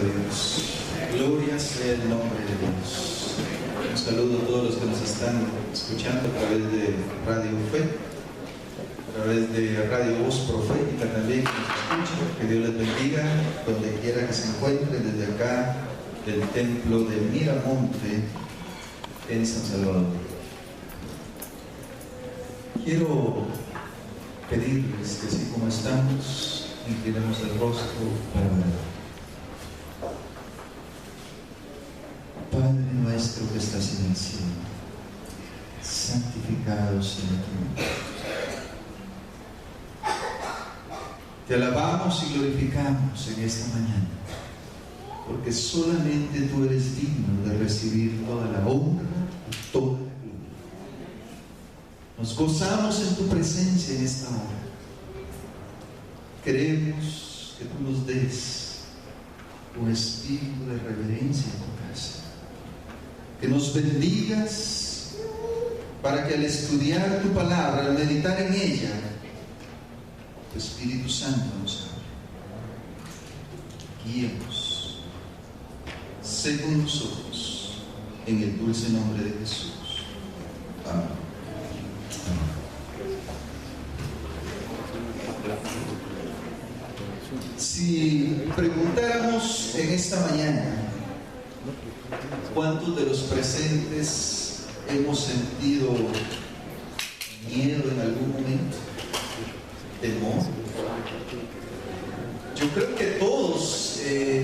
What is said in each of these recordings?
Dios. Gloria sea el nombre de Dios. Un saludo a todos los que nos están escuchando a través de Radio Fe, a través de Radio Voz Profética también, que nos escuchan. Que Dios les bendiga donde quiera que se encuentren, desde acá del templo de Miramonte en San Salvador. Quiero pedirles que así como estamos, inclinemos el rostro para orar. Padre nuestro que estás en el cielo, santificado sea tu nombre. Te alabamos y glorificamos en esta mañana, porque solamente tú eres digno de recibir toda la honra y toda la gloria. Nos gozamos en tu presencia en esta hora. Queremos que tú nos des un espíritu de reverencia en tu casa. Que nos bendigas para que al estudiar tu palabra, al meditar en ella, tu Espíritu Santo nos hable. Guíanos, sé con nosotros, en el dulce nombre de Jesús. Amén. Si preguntáramos en esta mañana, ¿cuántos de los presentes hemos sentido miedo en algún momento? ¿Temor? Yo creo que todos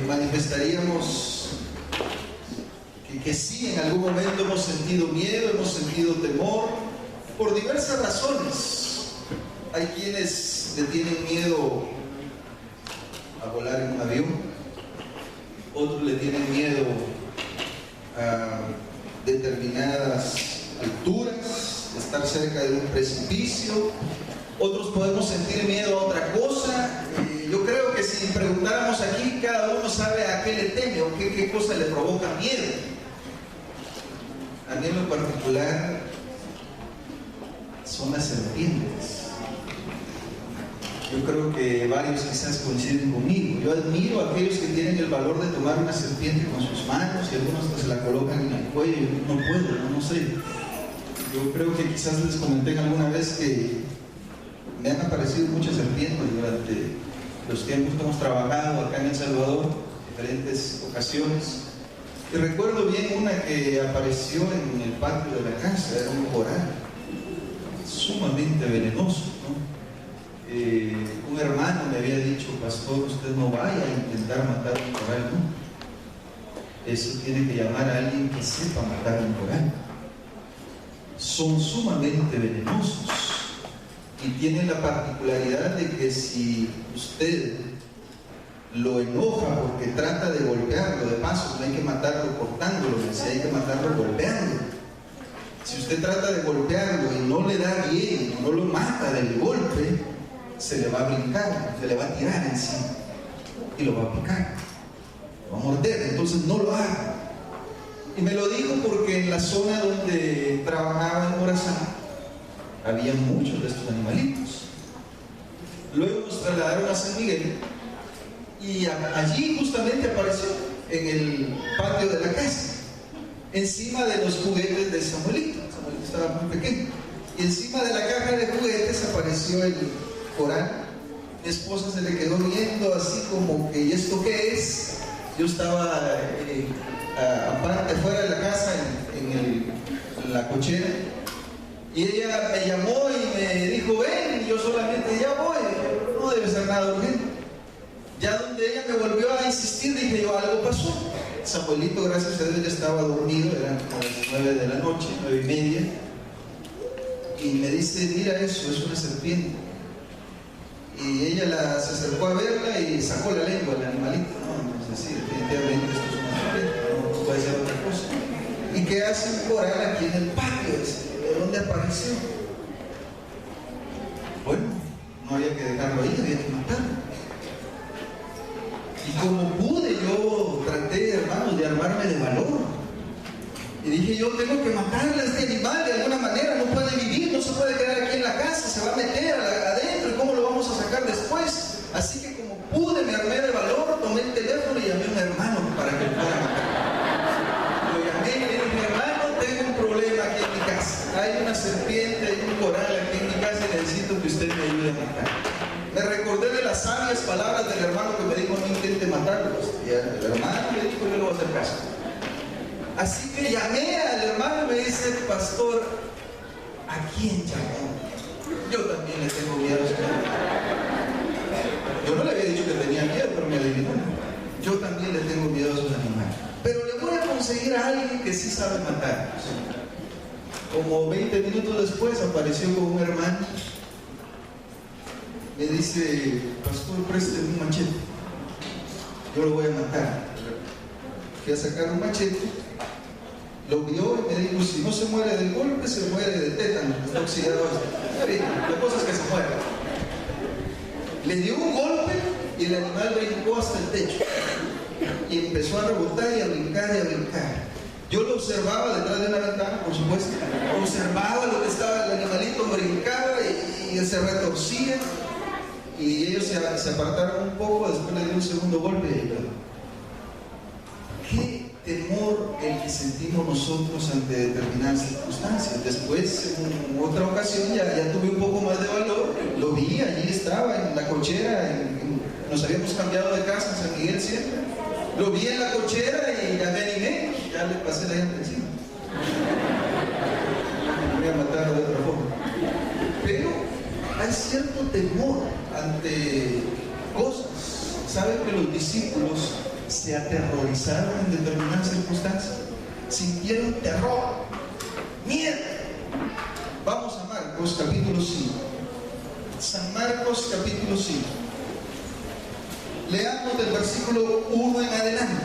manifestaríamos que sí, en algún momento hemos sentido miedo, hemos sentido temor, por diversas razones. Hay quienes le tienen miedo a volar en un avión, otros le tienen miedo a determinadas alturas, estar cerca de un precipicio, otros podemos sentir miedo a otra cosa. Yo creo que si preguntáramos aquí, cada uno sabe a qué le teme o qué cosa le provoca miedo. A mí en lo particular son las serpientes. Yo creo que varios quizás coinciden conmigo. Yo admiro a aquellos que tienen el valor de tomar una serpiente con sus manos, y algunos hasta se la colocan en el cuello. Yo no puedo, no sé. Yo creo que quizás les comenté alguna vez que me han aparecido muchas serpientes durante los tiempos que hemos trabajado acá en El Salvador, en diferentes ocasiones. Y recuerdo bien una que apareció en el patio de la casa. Era un coral sumamente venenoso, ¿no? Un hermano me había dicho: pastor, usted no vaya a intentar matar un coral, ¿no? Eso tiene que llamar a alguien que sepa matar un coral. Son sumamente venenosos y tienen la particularidad de que si usted lo enoja porque trata de golpearlo, de paso, no hay que matarlo cortándolo, si hay que matarlo golpeándolo. Si usted trata de golpearlo y no le da bien, no lo mata del golpe, se le va a brincar, se le va a tirar encima y lo va a picar, lo va a morder. Entonces no lo haga. Y me lo dijo porque en la zona donde trabajaba en Morazán había muchos de estos animalitos. Luego nos trasladaron a San Miguel y allí justamente apareció en el patio de la casa, encima de los juguetes de Samuelito. Samuelito estaba muy pequeño, y encima de la caja de juguetes apareció el coral. Mi esposa se le quedó viendo así como que: ¿y esto qué es? Yo estaba aparte, fuera de la casa, en la cochera, y ella me llamó y me dijo: ven. Y yo solamente: ya voy, no debe ser nada urgente. Ya donde ella me volvió a insistir, dije yo: algo pasó. Samuelito, gracias a Dios, ya estaba dormido, eran como las 9 de la noche, 9:30, y me dice: mira eso, es una serpiente. Y ella se acercó a verla y sacó la lengua del animalito, ¿no? Entonces sí, definitivamente esto es una serpiente, no puede ser otra cosa. ¿Y qué hace un coral aquí en el patio? ¿De dónde apareció? Bueno, no había que dejarlo ahí, había que matarlo. Y como pude, yo traté, hermanos, de armarme de valor. Y dije: yo tengo que matarle a este animal de alguna manera, no puede vivir, no se puede quedar aquí en la casa, se va a meter adentro, ¿y cómo lo vamos a sacar después? Así que como pude, me armé de valor, tomé el teléfono y llamé a una hermana Y el hermano me dijo, yo le voy a hacer caso. Así que llamé al hermano y me dice, pastor, ¿a quién llamó? Yo también le tengo miedo a los animales. Yo no le había dicho que tenía miedo, pero me adivinó. Yo también le tengo miedo a esos animales. Pero le voy a conseguir a alguien que sí sabe matar. Como 20 minutos después apareció con un hermano. Me dice, pastor, présteme un machete. Yo lo voy a matar. Fui a sacar un machete. Lo vio y me dijo, si no se muere del golpe, se muere de tétano, está oxidado. Está bien, la cosa es que se muere. Le dio un golpe y el animal brincó hasta el techo. Y empezó a rebotar y a brincar y a brincar. Yo lo observaba detrás de una ventana, por supuesto. Observaba lo que estaba, el animalito brincaba y se retorcía. Y ellos se apartaron un poco, después le dio un segundo golpe y ¿qué temor el que sentimos nosotros ante determinadas circunstancias? Después, en otra ocasión, ya tuve un poco más de valor, lo vi, allí estaba en la cochera, nos habíamos cambiado de casa en San Miguel siempre, lo vi en la cochera y ya me animé, ya le pasé la llanta encima. Me voy a matar de otra forma. Pero hay cierto temor ante cosas. ¿Saben que los discípulos se aterrorizaron en determinadas circunstancias? Sintieron terror, miedo. Vamos a Marcos capítulo 5. San Marcos capítulo 5. Leamos del versículo 1 en adelante.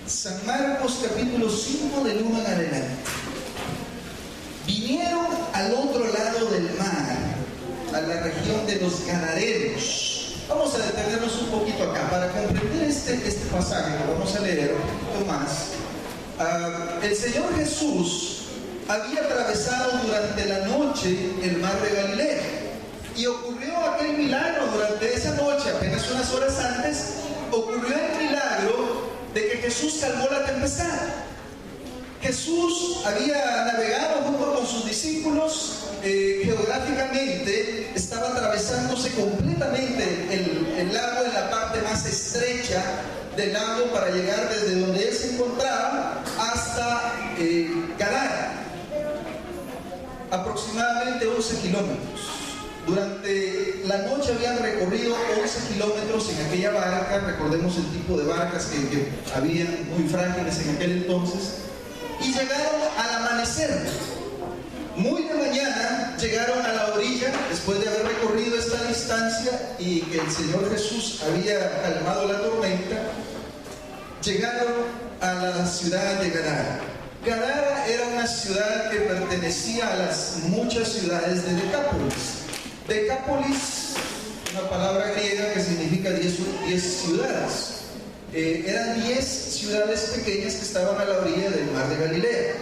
San Marcos capítulo 5 del 1 en adelante. Vinieron al otro lado del mar, a la región de los Gadarenos. Vamos a detenernos un poquito acá para comprender este pasaje que vamos a leer un poquito más. El Señor Jesús había atravesado durante la noche el mar de Galilea y ocurrió aquel milagro durante esa noche. Apenas unas horas antes ocurrió el milagro de que Jesús calmó la tempestad. Jesús había navegado junto con sus discípulos, geográficamente estaba atravesándose completamente el lago en la parte más estrecha del lago para llegar desde donde él se encontraba hasta Gadara, aproximadamente 11 kilómetros. Durante la noche habían recorrido 11 kilómetros en aquella barca. Recordemos el tipo de barcas que habían, muy frágiles en aquel entonces. Y llegaron al amanecer. Muy de mañana llegaron a la orilla, después de haber recorrido esta distancia y que el Señor Jesús había calmado la tormenta. Llegaron a la ciudad de Gadara. Gadara era una ciudad que pertenecía a las muchas ciudades de Decápolis. Decápolis, una palabra griega que significa 10 ciudades. Eran 10 ciudades pequeñas que estaban a la orilla del mar de Galilea.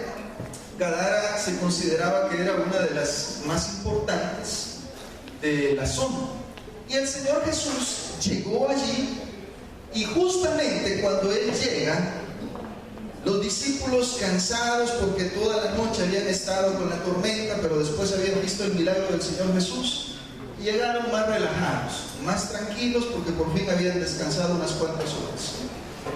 Gadara se consideraba que era una de las más importantes de la zona. Y el Señor Jesús llegó allí y justamente cuando Él llega, los discípulos cansados porque toda la noche habían estado con la tormenta, pero después habían visto el milagro del Señor Jesús, llegaron más relajados, más tranquilos porque por fin habían descansado unas cuantas horas.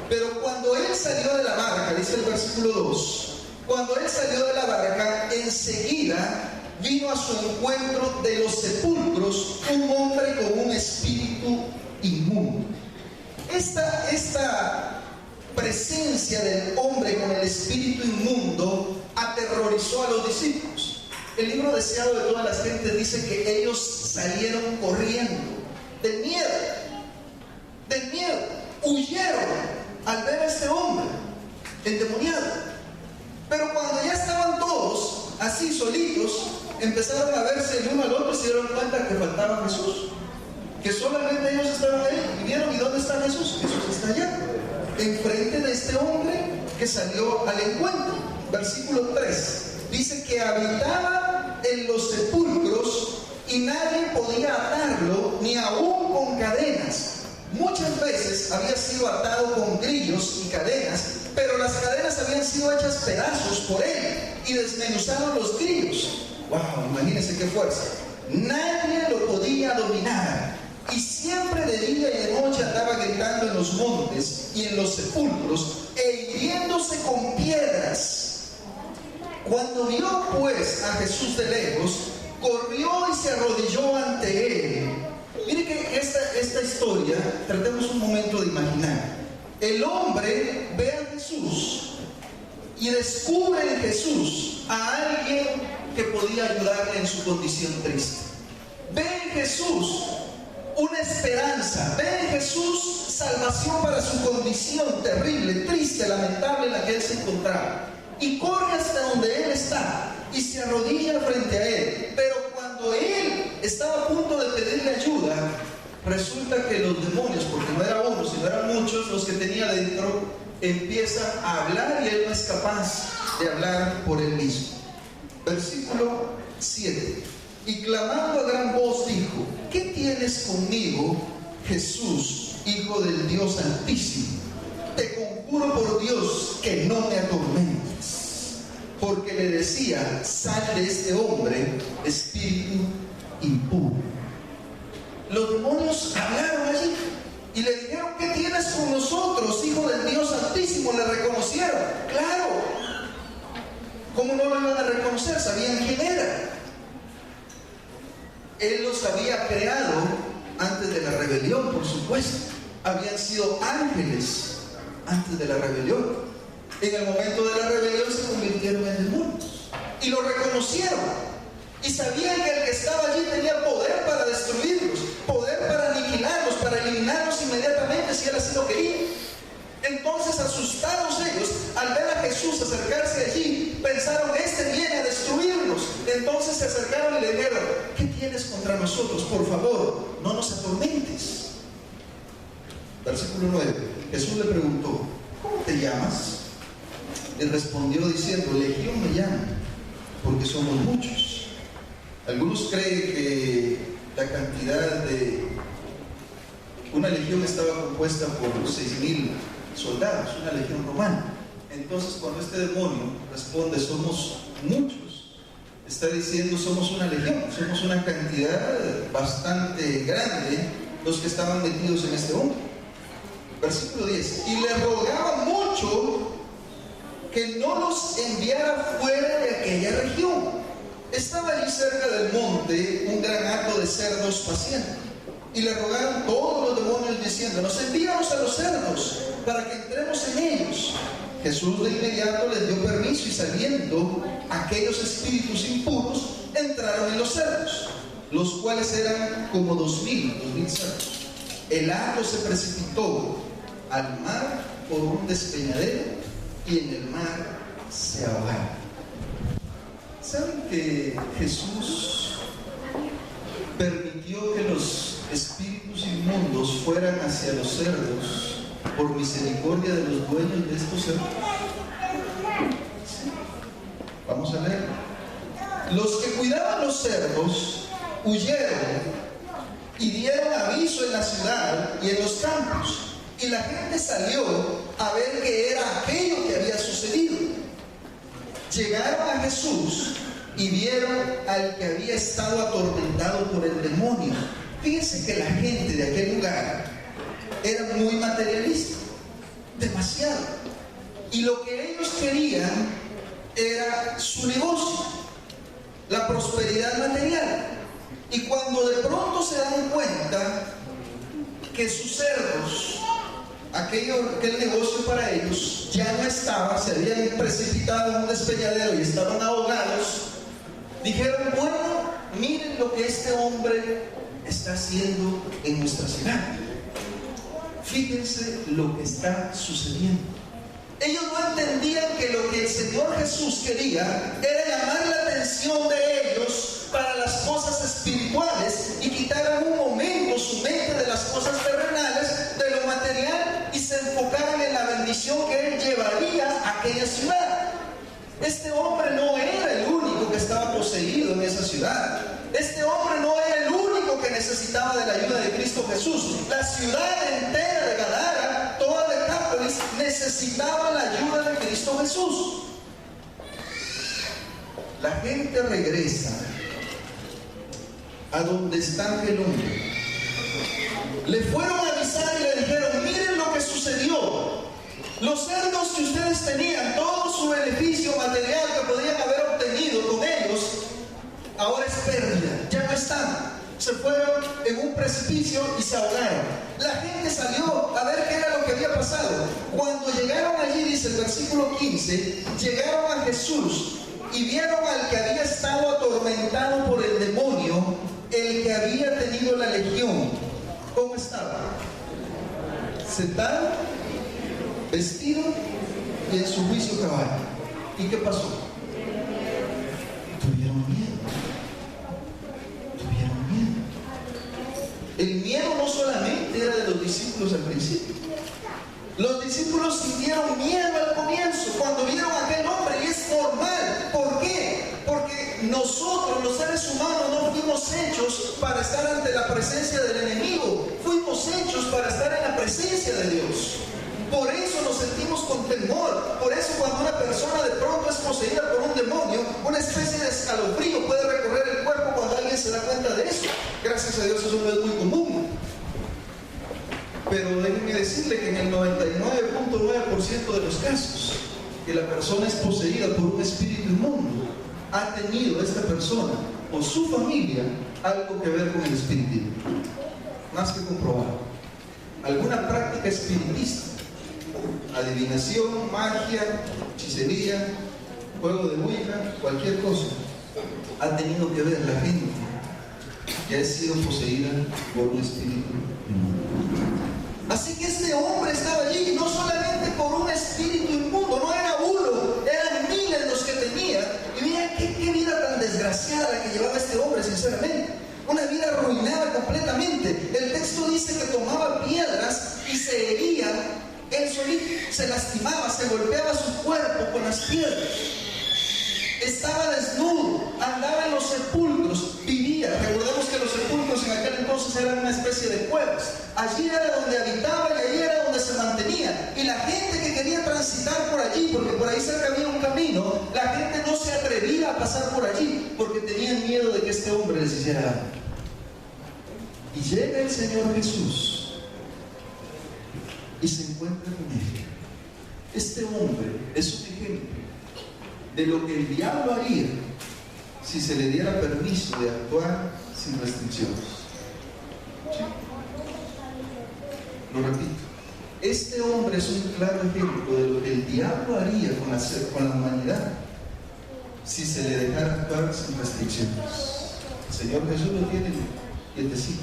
Pero cuando Él salió de la barca, dice el versículo 2, cuando Él salió de la barca, enseguida vino a su encuentro de los sepulcros un hombre con un espíritu inmundo. Esta presencia del hombre con el espíritu inmundo aterrorizó a los discípulos. El libro deseado de todas las gentes dice que ellos salieron corriendo del miedo, huyeron al ver a este hombre endemoniado. Pero cuando ya estaban todos así solitos, empezaron a verse el uno al otro y se dieron cuenta que faltaba Jesús, que solamente ellos estaban ahí. Y vieron, ¿y dónde está Jesús? Jesús está allá, enfrente de este hombre que salió al encuentro. Versículo 3 dice que habitaba en los sepulcros y nadie podía atarlo, ni aún con cadenas. Muchas veces había sido atado con grillos y cadenas, pero las cadenas habían sido hechas pedazos por él y desmenuzaron los grillos. ¡Wow! Imagínense qué fuerza. Nadie lo podía dominar. y siempre de día y de noche andaba gritando en los montes y en los sepulcros e hiriéndose con piedras. Cuando vio pues a Jesús de lejos, corrió y se arrodilló ante él. Mire que esta historia, tratemos un momento de imaginar. El hombre ve a Jesús y descubre en Jesús a alguien que podía ayudarle en su condición triste. Ve en Jesús una esperanza, ve en Jesús salvación para su condición terrible, triste, lamentable en la que él se encontraba. Y corre hasta donde él está y se arrodilla frente a él. Pero cuando él estaba a punto de pedirle ayuda, resulta que los demonios, porque no era uno, sino eran muchos los que tenía dentro, empiezan a hablar y él no es capaz de hablar por él mismo. Versículo 7. Y clamando a gran voz dijo: ¿qué tienes conmigo, Jesús, Hijo del Dios Altísimo? Te conjuro por Dios que no me atormentes. Porque le decía: sal de este hombre, espíritu impuro. Los demonios hablaron allí y le dijeron: ¿qué tienes con nosotros, Hijo del Dios Altísimo? Le reconocieron. Claro, ¿cómo no lo iban a reconocer? Sabían quién era. Él los había creado antes de la rebelión, por supuesto. Habían sido ángeles antes de la rebelión. En el momento de la rebelión se convirtieron en demonios y lo reconocieron y sabían que el que estaba allí tenía poder para destruirlos, poder para aniquilarlos, para eliminarlos inmediatamente si él así lo quería. Entonces, asustados ellos al ver a Jesús acercarse allí, pensaron: este viene a destruirnos. Entonces se acercaron y le dijeron: ¿qué tienes contra nosotros? Por favor, no nos atormentes. Versículo 9. Jesús le preguntó: ¿cómo te llamas? Y respondió diciendo: Legión me llaman, porque somos muchos. Algunos creen que la cantidad de una legión estaba compuesta por 6,000 soldados, una legión romana. Entonces, cuando este demonio responde: somos muchos, está diciendo: somos una legión, somos una cantidad bastante grande los que estaban metidos en este hombre. Versículo 10. Y le rogaba mucho que no los enviara fuera de aquella región. Estaba allí cerca del monte un gran hato de cerdos paciendo. Y le rogaron todos los demonios diciendo: nos envíanos a los cerdos para que entremos en ellos. Jesús de inmediato les dio permiso y saliendo aquellos espíritus impuros entraron en los cerdos, los cuales eran como 2,000 cerdos. El hato se precipitó al mar por un despeñadero y en el mar se ahogaron. ¿Saben que Jesús permitió que los espíritus inmundos fueran hacia los cerdos por misericordia de los dueños de estos cerdos? Sí. Vamos a leer. Los que cuidaban los cerdos huyeron y dieron aviso en la ciudad y en los campos, y la gente salió a ver qué era aquello que había sucedido. Llegaron a Jesús y vieron al que había estado atormentado por el demonio. Fíjense que la gente de aquel lugar era muy materialista, demasiado, y lo que ellos querían era su negocio, la prosperidad material. Y cuando de pronto se dan cuenta que sus cerdos, aquel negocio para ellos ya no estaba, se habían precipitado en un despeñadero y estaban ahogados, dijeron: bueno, miren lo que este hombre está haciendo en nuestra ciudad. Fíjense lo que está sucediendo. Ellos no entendían que lo que el Señor Jesús quería era llamar la atención de ellos para las cosas espirituales y quitaran un momento su mente de las cosas terrenales, de lo material, y se enfocaran en la bendición que Él llevaría a aquella ciudad. Este hombre no era el único que estaba poseído en esa ciudad. Este hombre no era el único que necesitaba de la ayuda de Cristo Jesús. La ciudad entera de Gadara, toda Decápolis, necesitaba la ayuda de Cristo Jesús. La gente regresa a donde está aquel hombre Le fueron a avisar y le dijeron: miren lo que sucedió. Los cerdos que ustedes tenían, todo su beneficio material que podían haber obtenido con ellos, ahora es pérdida, ya no están. Se fueron en un precipicio y se ahogaron. La gente salió a ver qué era lo que había pasado. Cuando llegaron allí, dice el versículo 15, llegaron a Jesús y vieron al que había estado atormentado por el demonio, el que había tenido la legión. ¿Cómo estaba? Sentado, vestido y en su juicio cabal. ¿Y qué pasó? Tuvieron miedo. El miedo no solamente era de los discípulos al principio. Los discípulos sintieron miedo al comienzo cuando vieron a aquel hombre, y es normal. ¿Por qué? Porque nosotros, los seres humanos, no fuimos hechos para estar ante la presencia del enemigo. Fuimos hechos para estar en la presencia de Dios. Por eso nos sentimos con temor. Por eso cuando una persona de pronto es poseída por un demonio, una especie de escalofrío puede recorrer el cuerpo cuando alguien se da cuenta de eso. Gracias a Dios eso no es muy común. Pero déjenme decirle que en el 99.9% de los casos que la persona es poseída por un espíritu inmundo, ha tenido esta persona o su familia algo que ver con el espiritismo. Más que comprobado. Alguna práctica espiritista, adivinación, magia, hechicería, juego de ouija, cualquier cosa, ha tenido que ver la gente que ha sido poseída por un espíritu inmundo. Así que este hombre estaba allí no solamente por un espíritu inmundo, no era uno, eran miles los que tenía. Y miren qué vida tan desgraciada la que llevaba este hombre, sinceramente. Una vida arruinada completamente. El texto dice que tomaba piedras y se hería, él solito se lastimaba, se golpeaba su cuerpo con las piedras. Estaba desnudo, andaba en los sepulcros, vivía. Recordemos que los sepulcros en aquel entonces eran una especie de cuevas. Allí era donde habitaba y allí era donde se mantenía. Y la gente que quería transitar por allí, porque por ahí cerca había un camino, la gente no se atrevía a pasar por allí porque tenían miedo de que este hombre les hiciera algo. Y llega el Señor Jesús y se encuentra con él. Este hombre es un ejemplo de lo que el diablo haría si se le diera permiso de actuar sin restricciones. ¿Sí? Lo repito, este hombre es un claro ejemplo de lo que el diablo haría con la humanidad si se le dejara actuar sin restricciones. El Señor Jesús lo tiene quietecito,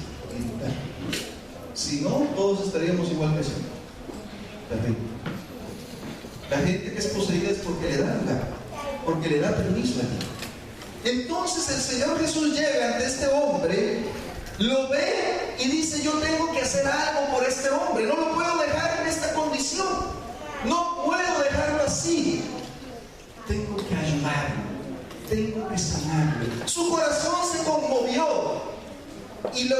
si no, todos estaríamos igual que Señor. Terrible. La gente que es poseída es porque le da lugar, porque le da permiso a Dios. Entonces el Señor Jesús llega ante este hombre, lo ve y dice: yo tengo que hacer algo por este hombre, no lo puedo dejar en esta condición, no puedo dejarlo así, tengo que ayudarlo, tengo que sanarlo. Su corazón se conmovió y lo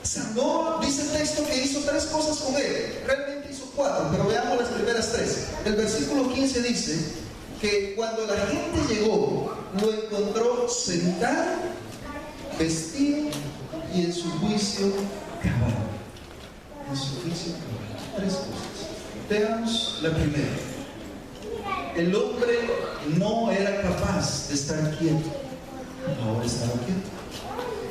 sanó. Dice el texto que hizo 3 cosas con él, realmente hizo 4, pero veamos las primeras 3. El versículo 15 dice que cuando la gente llegó, lo encontró sentado, vestido y en su juicio cabal. En su juicio cabal. 3 cosas. Veamos la primera. El hombre no era capaz de estar quieto. Ahora estaba quieto.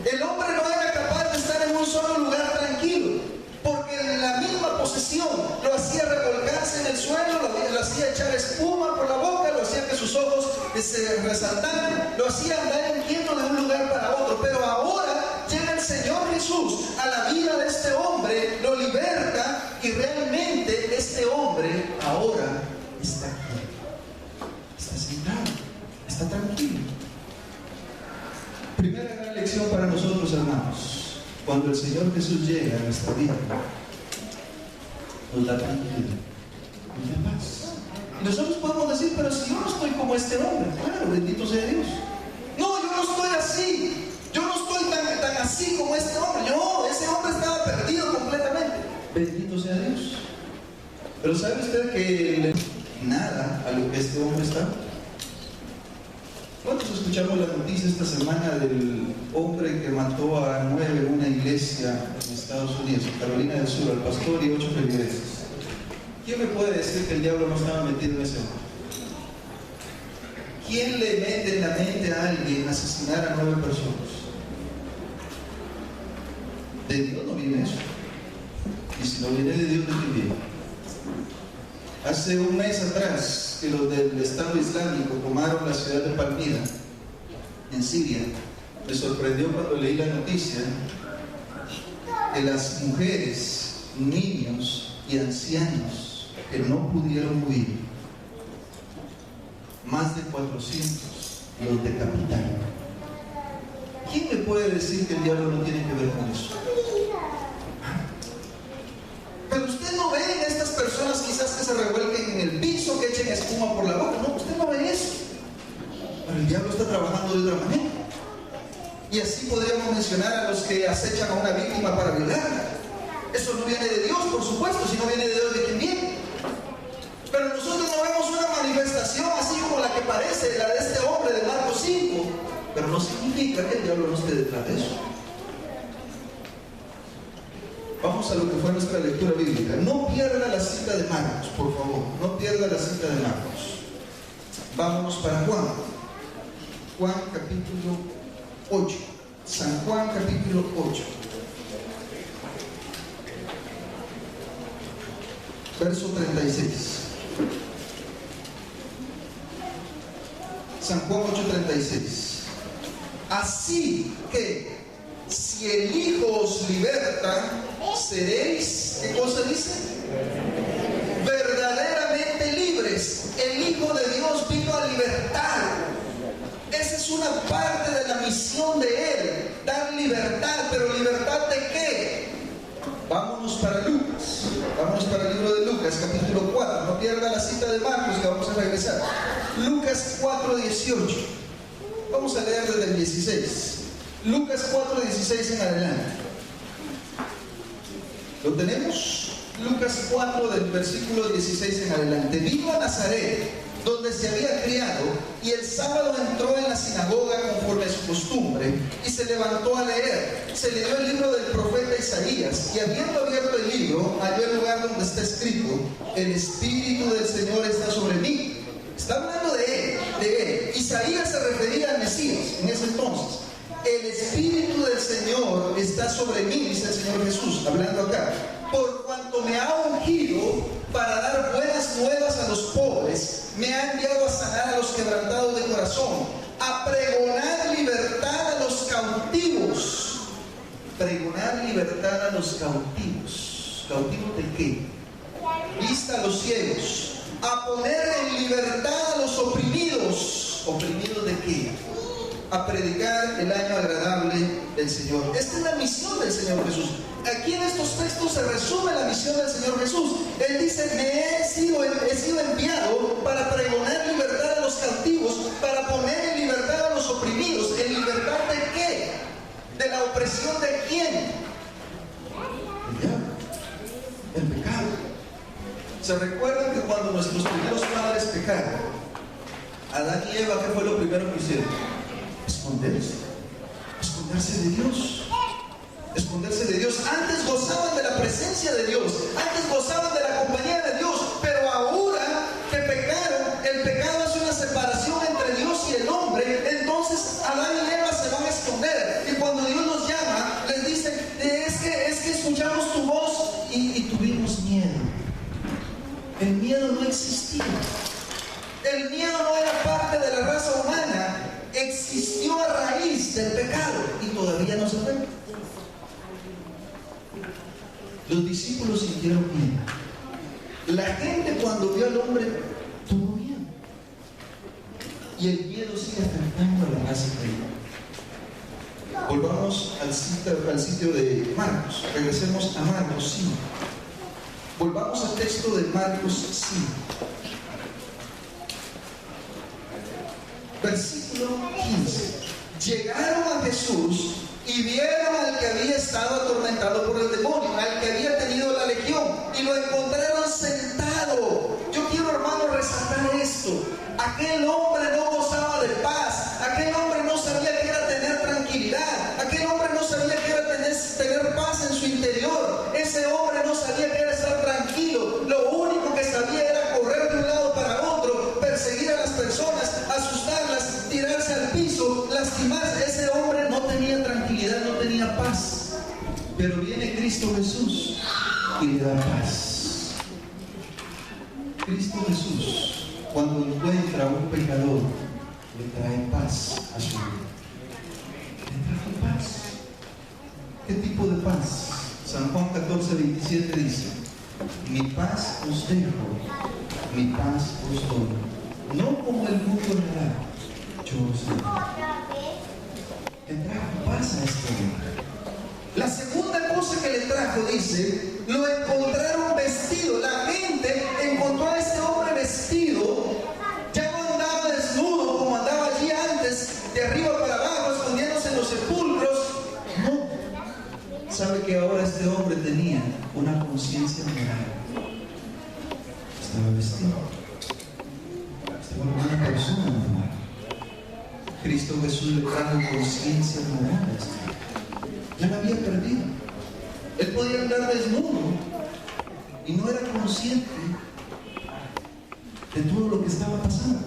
El hombre no era capaz de estar en un solo lugar tranquilo, porque la misma posesión lo hacía revolcarse en el suelo, lo hacía echar espuma por la boca, lo hacía que sus ojos se resaltaran, lo hacía andar inquieto de un lugar para otro. Pero ahora llega el Señor Jesús a la vida de este hombre, lo liberta y realmente este hombre ahora está aquí, está sentado, está tranquilo. Primera gran lección para nosotros, hermanos: cuando el Señor Jesús llega a nuestra vida, nos da tranquilidad, nos da paz. Y nosotros podemos decir: pero si yo no estoy como este hombre. Claro, bendito sea Dios. No, yo no estoy así, yo no estoy tan así como este hombre. No, ese hombre estaba perdido completamente. Bendito sea Dios. Pero ¿sabe usted que nada a lo que este hombre está? ¿Cuántos escuchamos la noticia esta semana del hombre que mató a 9 en una iglesia en Estados Unidos, en Carolina del Sur, al pastor y 8 feligreses? ¿Quién me puede decir que el diablo no estaba metido en ese hombre? ¿Quién le mete en la mente a alguien asesinar a 9 personas? De Dios no viene eso. Y si no viene de Dios, ¿de quién viene? Hace un mes atrás que los del Estado Islámico tomaron la ciudad de Palmira, en Siria, me sorprendió cuando leí la noticia que las mujeres, niños y ancianos que no pudieron huir, más de 400 los decapitaron. ¿Quién me puede decir que el diablo no tiene que ver con eso? Pero usted no ve en estas personas quizás que se revuelquen en el piso, que echen espuma por la boca. No, usted no ve eso. Pero el diablo está trabajando de otra manera. Y así podríamos mencionar a los que acechan a una víctima para violarla. Eso no viene de Dios, por supuesto. Si no viene de Dios, ¿de quién viene? Pero nosotros no vemos una manifestación así como la que parece la de este hombre de Marcos 5. Pero no significa que el diablo no esté detrás de eso. Vamos a lo que fue nuestra lectura bíblica. No pierda la cita de Marcos, por favor. No pierda la cita de Marcos. Vámonos para Juan. Juan capítulo 8. San Juan capítulo 8. Verso 36. San Juan 8:36. Así que si el Hijo os liberta, seréis, ¿qué cosa dice? Verdaderamente libres. El Hijo de Dios vino a libertar. Esa es una parte de la misión de Él, dar libertad. ¿Pero libertad de qué? Vámonos para Lucas. Vámonos para el libro de Lucas, capítulo 4. No pierda la cita de Marcos, que vamos a regresar. Lucas 4:18. Vamos a leer desde el 16. Lucas 4:16 en adelante. ¿Lo tenemos? Lucas 4 del versículo 16 en adelante. Vino a Nazaret, donde se había criado, y el sábado entró en la sinagoga conforme a su costumbre, y se levantó a leer. Se leyó el libro del profeta Isaías, y habiendo abierto el libro, halló el lugar donde está escrito: el Espíritu del Señor está sobre mí. Está hablando de él. Isaías se refería al Mesías en ese entonces. El Espíritu del Señor está sobre mí, dice el Señor Jesús, hablando acá, por cuanto me ha ungido para dar buenas nuevas a los pobres, me ha enviado a sanar a los quebrantados de corazón, a pregonar libertad a los cautivos. Pregonar libertad a los cautivos. ¿Cautivos de qué? Vista a los ciegos. A poner en libertad a los oprimidos. ¿Oprimidos de qué? A predicar el año agradable del Señor. Esta es la misión del Señor Jesús. Aquí en estos textos se resume la misión del Señor Jesús. Él dice: he sido enviado para pregonar libertad a los cautivos, para poner en libertad a los oprimidos. ¿En libertad de qué? ¿De la opresión de quién? El diablo, el pecado. ¿Se recuerdan que cuando nuestros primeros padres pecaron, Adán y Eva, qué fue lo primero que hicieron? Esconderse de Dios. Esconderse de Dios. Antes gozaban de la presencia de Dios, antes gozaban de la compañía de Dios, pero ahora que pecaron, el pecado hace una separación entre Dios y el hombre. Entonces Adán y Eva se van a esconder, y cuando Dios los llama, les dice: es que escuchamos tu voz y tuvimos miedo. El miedo no existía. El miedo no era parte de la raza humana. Existió a raíz del pecado y todavía no se fue. Los discípulos sintieron miedo. La gente, cuando vio al hombre, tuvo miedo. Y el miedo sigue afectando a la raza humana. Volvamos al sitio de Marcos. Regresemos a Marcos 5. Volvamos al texto de Marcos 5. Versículo 15. Llegaron a Jesús y vieron al que había estado atormentado por el demonio, al que había tenido la legión, y lo encontraron sentado. Yo quiero, hermano, resaltar esto. Aquel hombre no gozaba de paz, y le da paz. Cristo Jesús, cuando encuentra a un pecador, le trae paz a su vida. Le trae paz. ¿Qué tipo de paz? San Juan 14:27 dice: mi paz os dejo, mi paz os doy. No como el mundo me da, yo os doy. Le trajo paz a este hombre. La segunda cosa que le trajo, dice, lo encontraron vestido. La gente encontró a este hombre vestido. Ya no andaba desnudo como andaba allí antes, de arriba para abajo, escondiéndose en los sepulcros. No. Sabe que ahora este hombre tenía una conciencia moral. Estaba vestido. Estaba como una persona normal. Cristo Jesús le trajo conciencia moral a este hombre. Ya la había perdido. Él podía andar desnudo y no era consciente de todo lo que estaba pasando.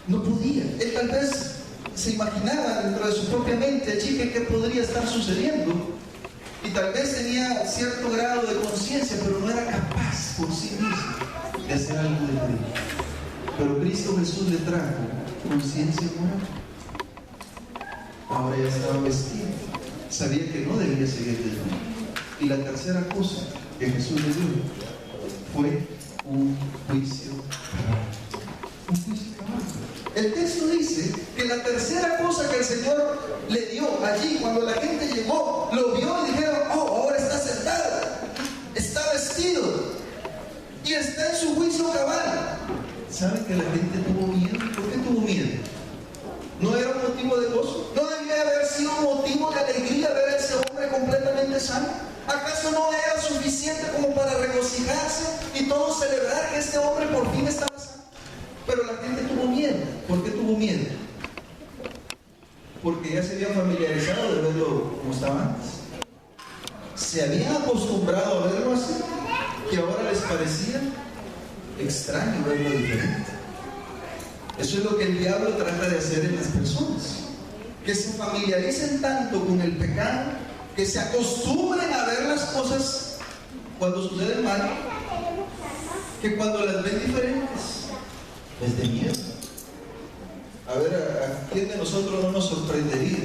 No podía. Él tal vez se imaginaba dentro de su propia mente allí qué podría estar sucediendo, y tal vez tenía cierto grado de conciencia, pero no era capaz por sí mismo de hacer algo diferente. Pero Cristo Jesús le trajo conciencia moral. Ahora ya estaba vestido, sabía que no debía seguir desnudo. Y la tercera cosa que Jesús le dio fue un juicio cabal. Un juicio cabal. El texto dice que la tercera cosa que el Señor le dio allí, cuando la gente llegó, lo vio y dijeron: oh, ahora está sentado, está vestido y está en su juicio cabal. ¿Sabe que la gente tuvo miedo? ¿Por qué tuvo miedo? ¿No era un motivo de gozo? ¿No debía haber sido un motivo de alegría ver a ese hombre completamente sano? ¿Acaso no era suficiente como para regocijarse y todos celebrar que este hombre por fin estaba sano? Pero la gente tuvo miedo. ¿Por qué tuvo miedo? Porque ya se habían familiarizado de verlo como estaba antes. Se habían acostumbrado a verlo así, que ahora les parecía extraño verlo diferente. Eso es lo que el diablo trata de hacer en las personas, que se familiaricen tanto con el pecado, que se acostumbren a ver las cosas cuando suceden mal, que cuando las ven diferentes les dé miedo. A ver, ¿a quién de nosotros no nos sorprendería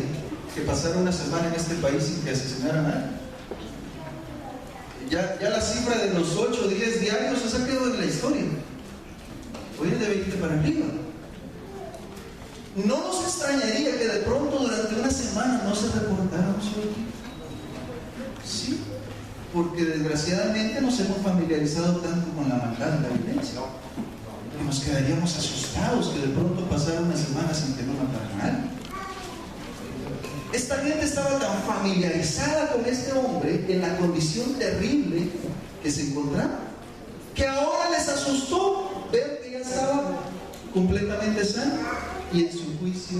que pasara una semana en este país sin que asesinaran a nadie? Ya la cifra de los 8 o 10 diarios se ha quedado en la historia. Hoy es de 20 para arriba. No nos extrañaría que de pronto durante una semana no se reportara un solo. Sí, porque desgraciadamente nos hemos familiarizado tanto con la maldad y la violencia, que nos quedaríamos asustados que de pronto pasara una semana sin que no mataran a nadie. Esta gente estaba tan familiarizada con este hombre en la condición terrible que se encontraba, que ahora les asustó ver que ya estaba completamente sano y en su juicio.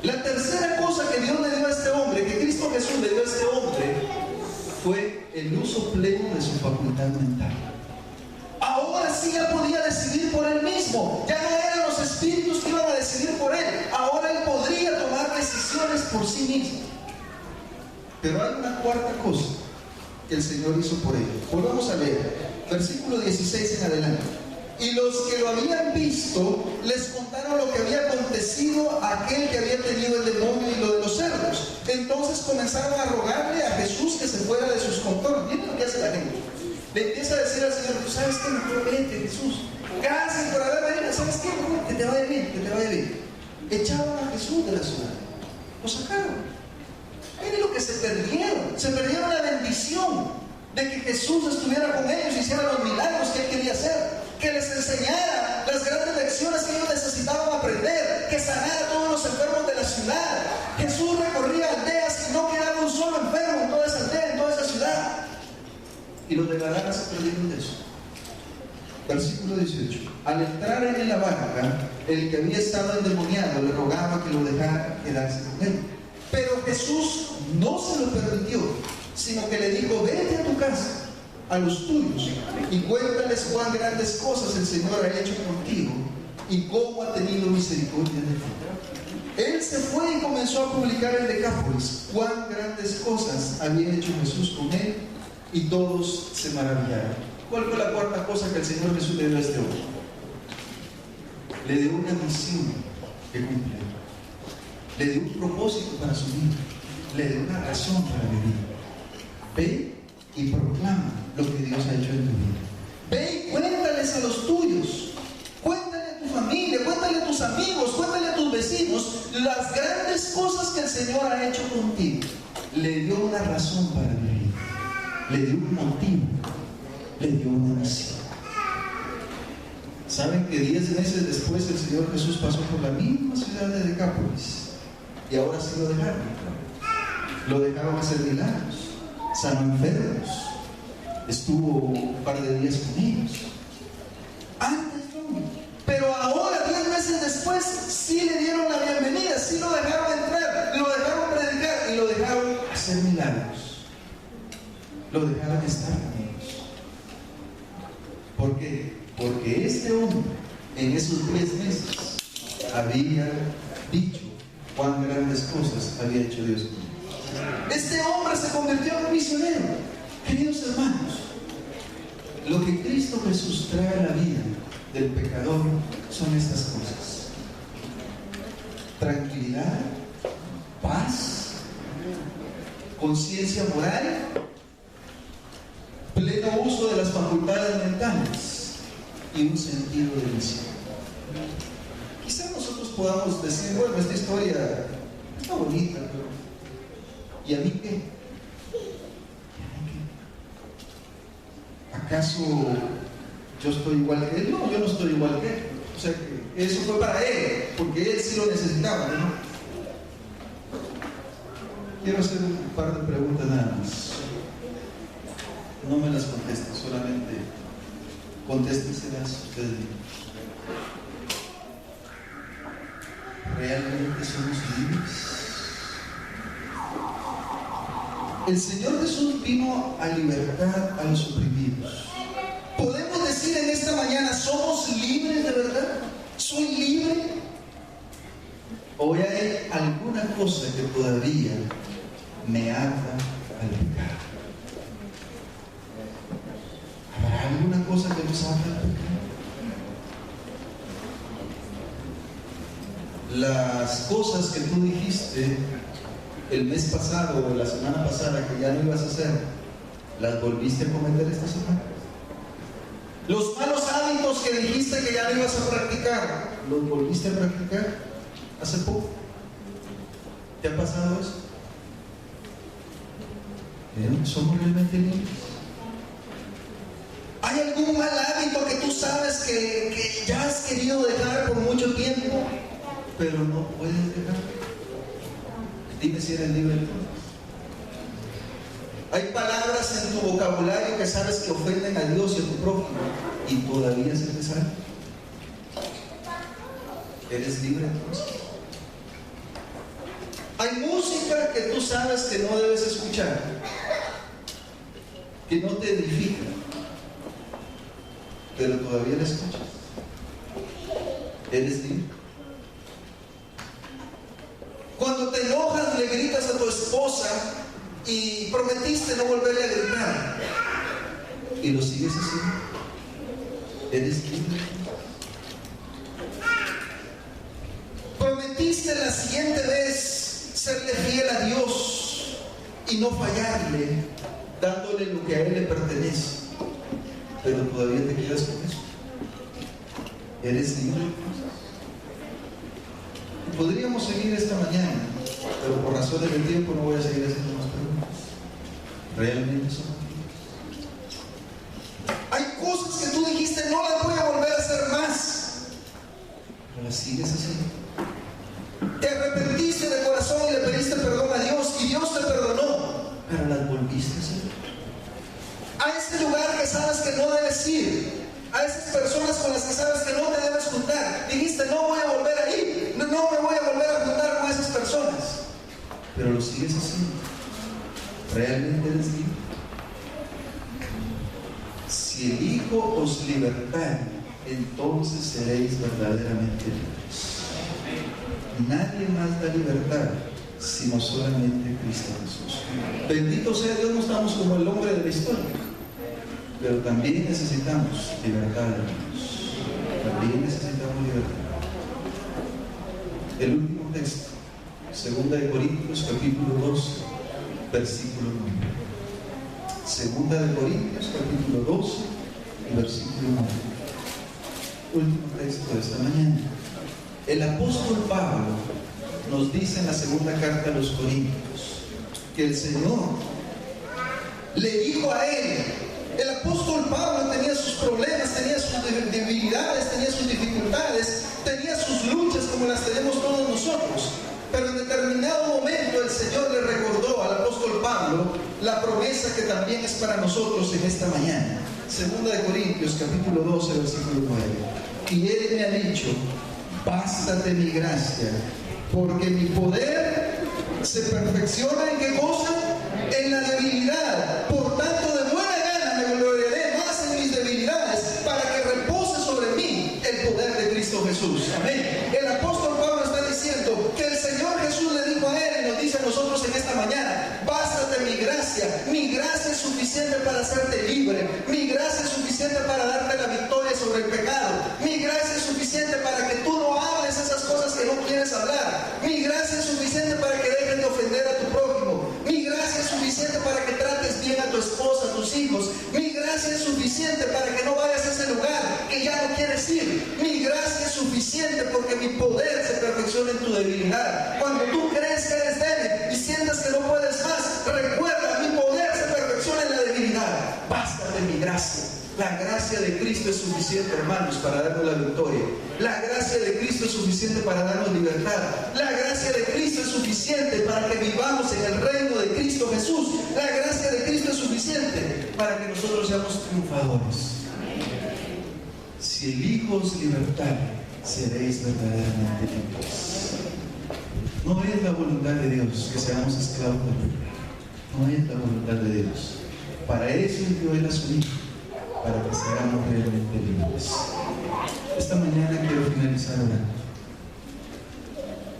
La tercera cosa que Dios le dio a este hombre, que Cristo Jesús le dio a este hombre, fue el uso pleno de su facultad mental. Ahora sí ya podía decidir por él mismo. Ya no eran los espíritus que iban a decidir por él. Ahora él podría tomar decisiones por sí mismo. Pero hay una cuarta cosa que el Señor hizo por él. Volvamos a leer, versículo 16 en adelante. Y los que lo habían visto les contaron lo que había acontecido a aquel que había tenido el demonio y lo de los cerdos. Entonces comenzaron a rogarle a Jesús que se fuera de sus contornos. Miren lo que hace la gente. Le empieza a decir al Señor: tú sabes que mejor vete, Jesús. Gracias por haber venido. ¿Sabes qué? Mejor que te vaya bien, que te vaya bien. Echaron a Jesús de la ciudad. Lo sacaron. Miren lo que se perdieron. Se perdieron la bendición de que Jesús estuviera con ellos y hiciera los milagros que él quería hacer, que les enseñara las grandes lecciones que ellos necesitaban aprender, que sanara a todos los enfermos de la ciudad. Jesús recorría aldeas y no quedaba un solo enfermo en toda esa aldea, en toda esa ciudad. Y los de Gadara se perdieron de eso. Versículo 18. Al entrar en la barca, el que había estado endemoniado le rogaba que lo dejara quedarse con él. Pero Jesús no se lo permitió, sino que le dijo: vete a tu casa, a los tuyos, y cuéntales cuán grandes cosas el Señor ha hecho contigo y cómo ha tenido misericordia de ti. Él se fue y comenzó a publicar en Decápolis cuán grandes cosas había hecho Jesús con él Y todos se maravillaron. ¿Cuál fue la cuarta cosa que el Señor Jesús le dio a este hombre? Le dio una misión que cumplir. Le dio un propósito para su vida. Le dio una razón para vivir. Ve y proclama lo que Dios ha hecho en tu vida. Ve y cuéntales a los tuyos. Cuéntale a tu familia, cuéntale a tus amigos, cuéntale a tus vecinos las grandes cosas que el Señor ha hecho contigo. Le dio una razón para vivir. Le dio un motivo. Le dio una misión. ¿Saben que 10 meses después el Señor Jesús pasó por la misma ciudad de Decápolis? Y ahora sí lo dejaron. Lo dejaron hacer milagros. Sanó enfermos. Estuvo un par de días con ellos. Antes no. Pero ahora, 10 meses después, sí le dieron la bienvenida. Sí lo dejaron entrar. Lo dejaron predicar. Y lo dejaron hacer milagros. Lo dejaron estar con ellos. ¿Por qué? Porque este hombre, en esos 10 meses, había dicho cuán grandes cosas había hecho Dios con él. Este hombre se convirtió en un misionero. Queridos hermanos, lo que Cristo Jesús trae a la vida del pecador son estas cosas: tranquilidad, paz, conciencia moral, pleno uso de las facultades mentales y un sentido de misión. Quizás nosotros podamos decir, bueno, esta historia está bonita, pero ¿y a mí qué? ¿Acaso yo estoy igual que él? No, yo no estoy igual que él. O sea, que eso fue para él, porque él sí lo necesitaba, ¿no? Quiero hacer un par de preguntas nada más. No me las contesten, solamente contéstenselas ustedes mismos. ¿Realmente somos libres? El Señor Jesús vino a libertar a los oprimidos. ¿Podemos decir en esta mañana, somos libres de verdad? ¿Soy libre? ¿O hay alguna cosa que todavía me ata al pecado? ¿Habrá alguna cosa que nos ata al pecado? Las cosas que tú dijiste el mes pasado o la semana pasada que ya no ibas a hacer, ¿las volviste a cometer esta semana? Los malos hábitos que dijiste que ya no ibas a practicar, ¿los volviste a practicar hace poco? ¿Te ha pasado eso? ¿Somos realmente libres? ¿Hay algún mal hábito que tú sabes que ya has querido dejar por mucho tiempo, pero no puedes dejar? Dime si eres libre entonces. Hay palabras en tu vocabulario que sabes que ofenden a Dios y a tu prójimo y todavía se te sale. ¿Eres libre entonces? Hay música que tú sabes que no debes escuchar, que no te edifica, pero todavía la escuchas. ¿Eres libre? Cuando te enojas le gritas a tu esposa y prometiste no volverle a gritar y lo sigues haciendo. ¿Eres libre? Prometiste la siguiente vez serle fiel a Dios y no fallarle, dándole lo que a Él le pertenece, pero todavía te quedas con eso. ¿Eres libre? Podríamos seguir esta mañana, pero por razones de tiempo no voy a seguir haciendo más preguntas. ¿Realmente somos libres? Hay cosas que tú dijiste, no las voy a volver a hacer más, pero las sigues haciendo. Te arrepentiste de corazón y le pediste perdón a Dios y Dios te perdonó, pero las volviste a hacer. A ese lugar que sabes que no debes ir, a esas personas con las que sabes que no te debes juntar, dijiste, no voy a volver a ir, no me voy a volver a juntar con esas personas, pero lo sigues haciendo. ¿Realmente eres libre? Si el Hijo os libertare, entonces seréis verdaderamente libres. Nadie más da libertad sino solamente Cristo Jesús. Bendito sea Dios, no estamos como el hombre de la historia, pero también necesitamos libertad, hermanos. También necesitamos libertad. El último texto, 2 Corintios capítulo 12, versículo 9. 2 Corintios capítulo 12 y versículo 9. Último texto de esta mañana. El apóstol Pablo nos dice en la segunda carta a los Corintios que el Señor le dijo a él. El apóstol Pablo tenía sus problemas, tenía sus debilidades, tenía sus dificultades, tenía sus luchas como las tenemos todos nosotros. Pero en determinado momento el Señor le recordó al apóstol Pablo la promesa que también es para nosotros en esta mañana. 2 Corintios capítulo 12 versículo 9. Y Él me ha dicho: bástate mi gracia, porque mi poder se perfecciona ¿en qué cosa? En la debilidad. Por tanto, de buena gana me gloriaré más en mis debilidades, para que repose sobre mí el poder de Cristo Jesús. Amén. El apóstol Pablo está diciendo que el Señor Jesús le dijo a él y nos dice a nosotros en esta mañana: bástate mi gracia es suficiente para hacerte libre, mi gracia es suficiente para darte la victoria sobre el pecado, mi gracia es suficiente para que tú no hables esas cosas que no quieres hablar, mi gracia es suficiente para que dejes de ofender a tu prójimo, mi gracia es suficiente para que trates bien a tu esposa, a tus hijos, mi gracia es suficiente para que no vayas a ese lugar que ya no quieres ir, mi gracia es suficiente porque mi poder se perfecciona en tu debilidad. Cuando tú crees que eres débil y sientas que no puedes más, recuerda, mi poder se perfecciona en la debilidad. Bástate mi gracia. La gracia de Cristo es suficiente, hermanos, para darnos la victoria. La gracia de Cristo es suficiente para darnos libertad. La gracia de Cristo es suficiente para que vivamos en el reino de Cristo Jesús. La gracia de Cristo es suficiente para que nosotros seamos triunfadores. Si elijo libertad, seréis verdaderamente libres. No es la voluntad de Dios que seamos esclavos del pecado. No es la voluntad de Dios. Para eso envió Él a su Hijo, para que seamos realmente libres. Esta mañana quiero finalizar orando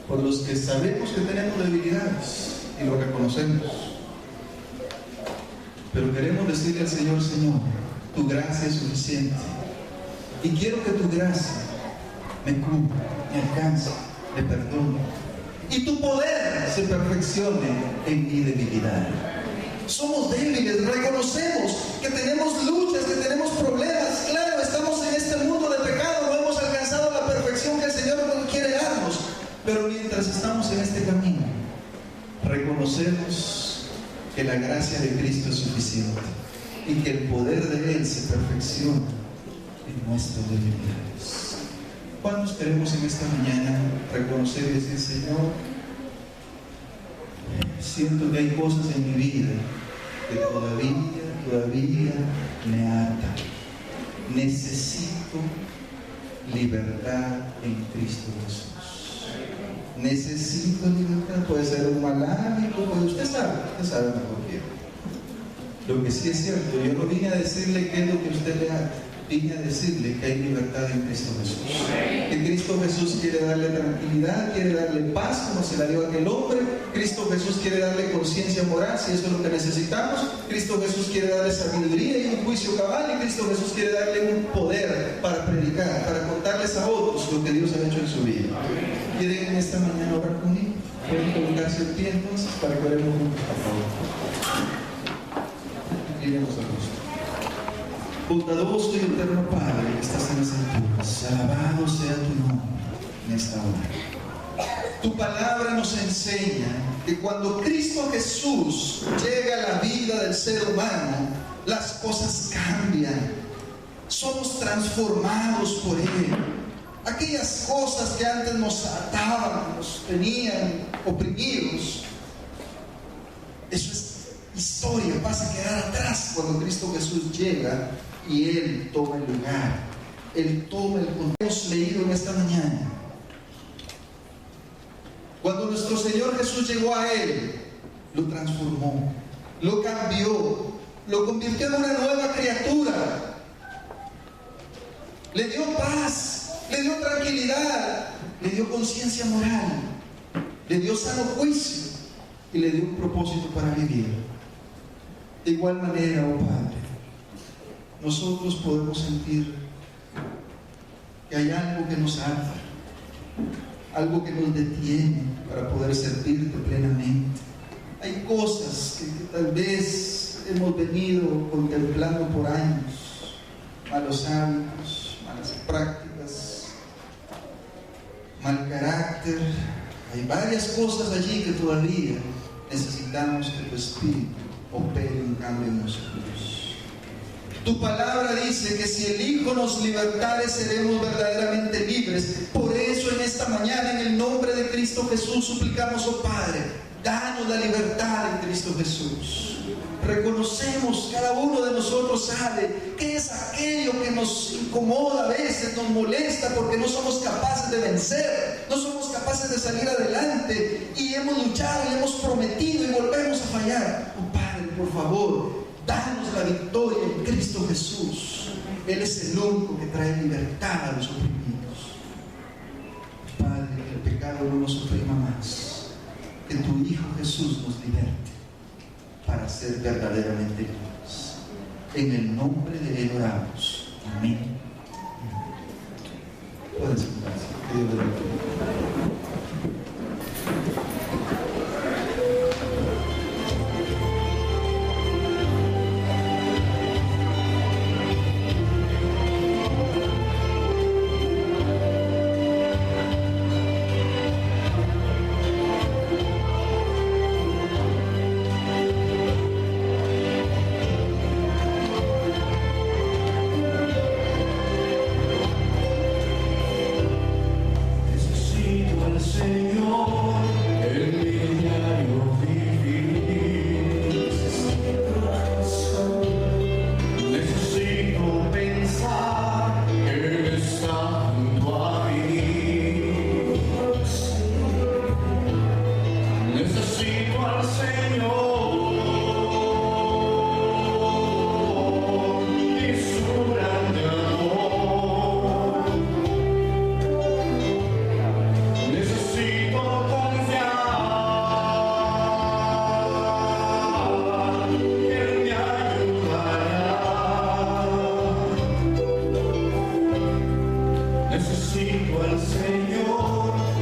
por los que sabemos que tenemos debilidades y lo reconocemos, pero queremos decirle al Señor: Señor, tu gracia es suficiente, y quiero que tu gracia me cubra, me alcance, me perdone, y tu poder se perfeccione en mi debilidad. Somos débiles, reconocemos que tenemos luchas, que tenemos problemas. Claro, estamos en este mundo de pecado, no hemos alcanzado la perfección que el Señor quiere darnos. Pero mientras estamos en este camino, reconocemos que la gracia de Cristo es suficiente y que el poder de Él se perfecciona en nuestras debilidades. ¿Cuántos queremos en esta mañana reconocer y decir: Señor, siento que hay cosas en mi vida que todavía me atan? Necesito libertad en Cristo Jesús. Necesito libertad. Puede ser un mal hábito, usted sabe mejor que yo. Lo que sí es cierto, yo no vine a decirle qué es lo que usted le haga. Vine a decirle que hay libertad en Cristo Jesús. Que Cristo Jesús quiere darle tranquilidad, quiere darle paz como se la dio a aquel hombre. Cristo Jesús quiere darle conciencia moral, si eso es lo que necesitamos. Cristo Jesús quiere darle sabiduría y un juicio cabal. Y Cristo Jesús quiere darle un poder para predicar, para contarles a otros lo que Dios ha hecho en su vida. ¿Quieren en esta mañana orar conmigo? ¿Pueden colocarse en pie entonces para que oremos juntos, por favor? Iremos a gusto. Bondadoso y eterno Padre que estás en las alturas, alabado sea tu nombre en esta hora. Tu palabra nos enseña que cuando Cristo Jesús llega a la vida del ser humano, las cosas cambian, somos transformados por Él. Aquellas cosas que antes nos ataban, nos tenían oprimidos, eso es historia, pasa a quedar atrás cuando Cristo Jesús llega y Él toma el lugar, Él toma el control. Hemos leído en esta mañana, cuando nuestro Señor Jesús llegó a Él, lo transformó, lo cambió, lo convirtió en una nueva criatura, le dio paz, le dio tranquilidad, le dio conciencia moral, le dio sano juicio. y le dio un propósito para vivir. De igual manera, oh Padre, nosotros podemos sentir que hay algo que nos ata, algo que nos detiene para poder servirte plenamente. Hay cosas que tal vez hemos venido contemplando por años, malos hábitos, malas prácticas, mal carácter. Hay varias cosas allí que todavía necesitamos que tu Espíritu opere un cambio en nosotros. Tu palabra dice que si el Hijo nos libertare, seremos verdaderamente libres. Por eso en esta mañana, en el nombre de Cristo Jesús, suplicamos, oh Padre, danos la libertad en Cristo Jesús. Reconocemos, cada uno de nosotros sabe qué es aquello que nos incomoda a veces, nos molesta, porque no somos capaces de vencer, no somos capaces de salir adelante, y hemos luchado y hemos prometido y volvemos a fallar. Oh Padre, por favor, danos la victoria en Cristo Jesús. Él es el único que trae libertad a los oprimidos. Padre, que el pecado no nos oprima más, que tu Hijo Jesús nos liberte para ser verdaderamente libres. En el nombre de Él oramos. Amén. Pueden sentarse. Que Dios les bendiga.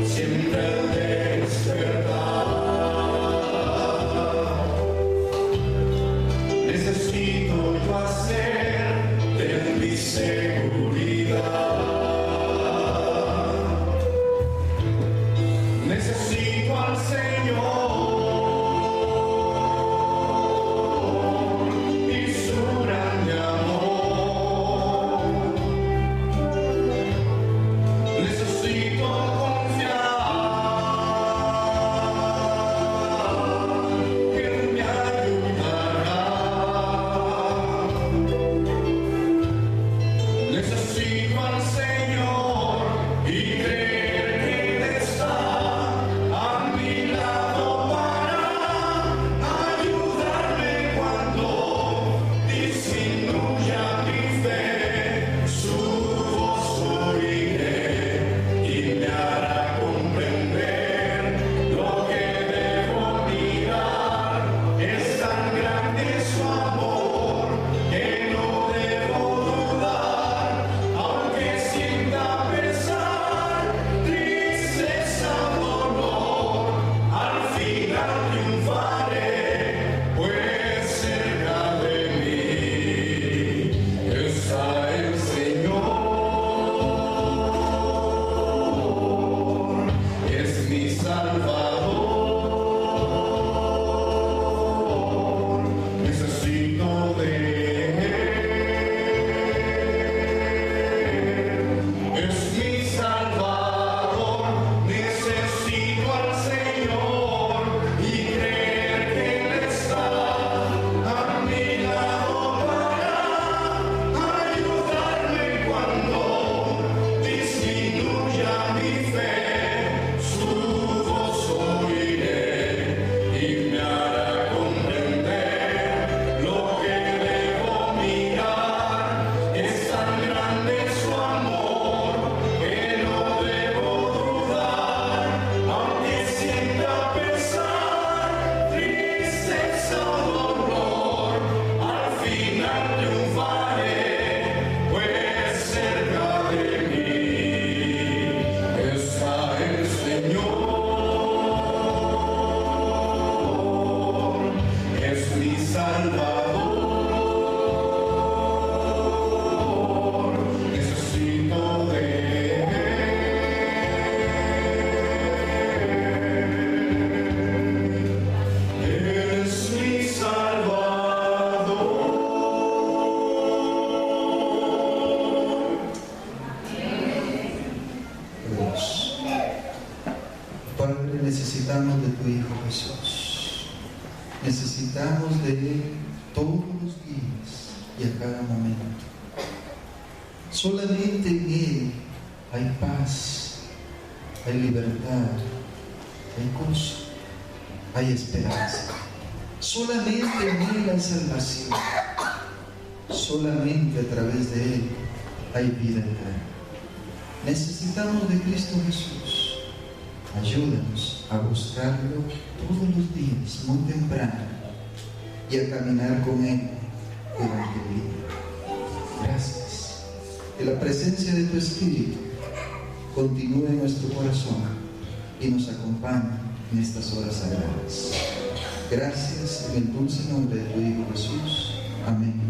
Sienta necesitamos de tu Hijo Jesús. Necesitamos de Él todos los días y a cada momento. Solamente en Él hay paz, hay libertad, hay gozo, hay esperanza. Solamente en Él hay salvación. Solamente a través de Él hay vida eterna. Necesitamos de Cristo Jesús. Ayúdanos a buscarlo todos los días, muy temprano, y a caminar con Él durante el día. Gracias. Que la presencia de tu Espíritu continúe en nuestro corazón y nos acompañe en estas horas sagradas. Gracias en el dulce nombre de tu Hijo Jesús. Amén.